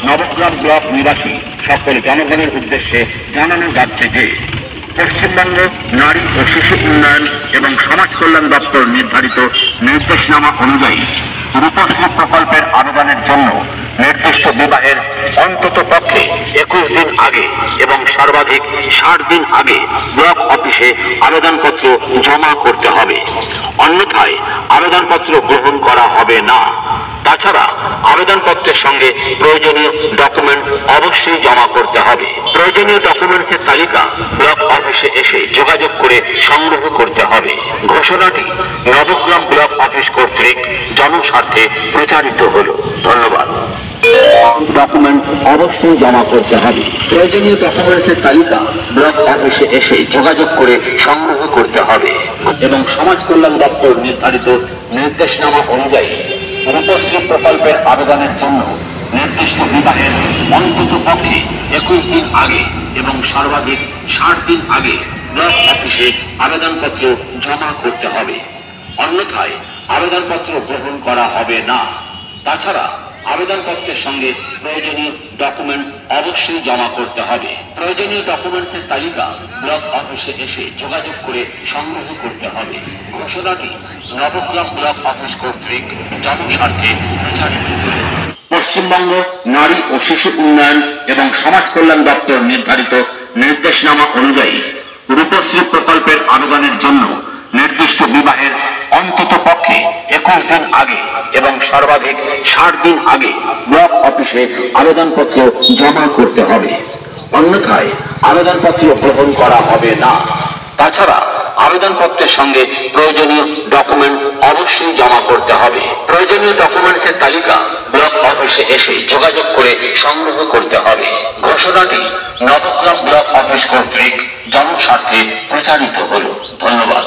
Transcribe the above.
Nabagram block নিবাসী সকল জনগণের উদ্দেশ্যে জানানো যাচ্ছে যে পশ্চিমবঙ্গ নারী ও শিশু উন্নয়ন এবং সমাজ কল্যাণ দপ্তর নির্ধারিত নির্দেশনামা অনুযায়ী রূপশ্রী প্রকল্পের আবেদনের জন্য নির্দিষ্ট বিবাহের অন্তত পক্ষে 21 দিন আগে এবং সর্বাধিক 60 দিন আগে ব্লক অফিসে আবেদনপত্র জমা করতে হবে। অন্যথায় আবেদনপত্র গ্রহণ করা হবে না। তাছাড়া আবেদনপত্রের সঙ্গে প্রয়োজনীয় ডকুমেন্টস অবশ্যই জমা করতে হবে। প্রয়োজনীয় ডকুমেন্টসের তালিকা ব্লক অফিসে এসে যোগাযোগ করে সংগ্রহ করতে হবে। ঘোষণাটি নবগ্রাম ব্লক অফিস কর্তৃক জনস্বার্থে প্রচারিত হলো। ধন্যবাদ। ডকুমেন্টস অবশ্যই জমা করতে হবে। প্রয়োজনীয় ডকুমেন্টসের তালিকা ব্লক অফিসে এসে যোগাযোগ করে সংগ্রহ করতে হবে এবং সমাজ কল্যাণ দপ্তর নির্ধারিত নির্দেশনামা অনুযায়ী রূপশ্রী প্রকল্পের আবেদনের জন্য নির্দিষ্ট বিবাহের অন্তত পক্ষে 21 দিন আগে এবং সর্বাধিক 60 দিন আগে ব্লক অফিসে আবেদনপত্র জমা করতে হবে। অন্যথায় আবেদনপত্র গ্রহণ করা হবে না। তাছাড়া আবেদনপত্রের সঙ্গে প্রয়োজনীয় ডকুমেন্টস অবশ্যই জমা করতে হবে। প্রয়োজনীয় ডকুমেন্টসের তালিকা ব্লক অফিসে এসে যোগাযোগ করে সংগ্রহ করতে হবে। ঘোষণাটি নবগ্রাম ব্লক অফিস কর্তৃক জনস্বার্থে প্রচারিত হল। পশ্চিমবঙ্গ নারী ও শিশু উন্নয়ন এবং সমাজ কল্যাণ দপ্তর নির্ধারিত নির্দেশনামা অনুযায়ী রূপশ্রী প্রকল্পের আবেদনের জন্য নির্দিষ্ট বিবাহের অন্তত পক্ষে 21 দিন আগে এবং সর্বাধিক 60 দিন আগে ব্লক অফিসে আবেদনপত্র জমা করতে হবে। অন্যথায় আবেদনপত্র গ্রহণ করা হবে না। তাছাড়া আবেদনপত্রের সঙ্গে প্রয়োজনীয় ডকুমেন্টস অবশ্যই জমা করতে হবে। প্রয়োজনীয় ডকুমেন্টসের তালিকা ব্লক অফিসে এসে যোগাযোগ করে সংগ্রহ করতে হবে। ঘোষণাটি নবগ্রাম ব্লক অফিস কর্তৃক জনস্বার্থে প্রচারিত হলো। ধন্যবাদ।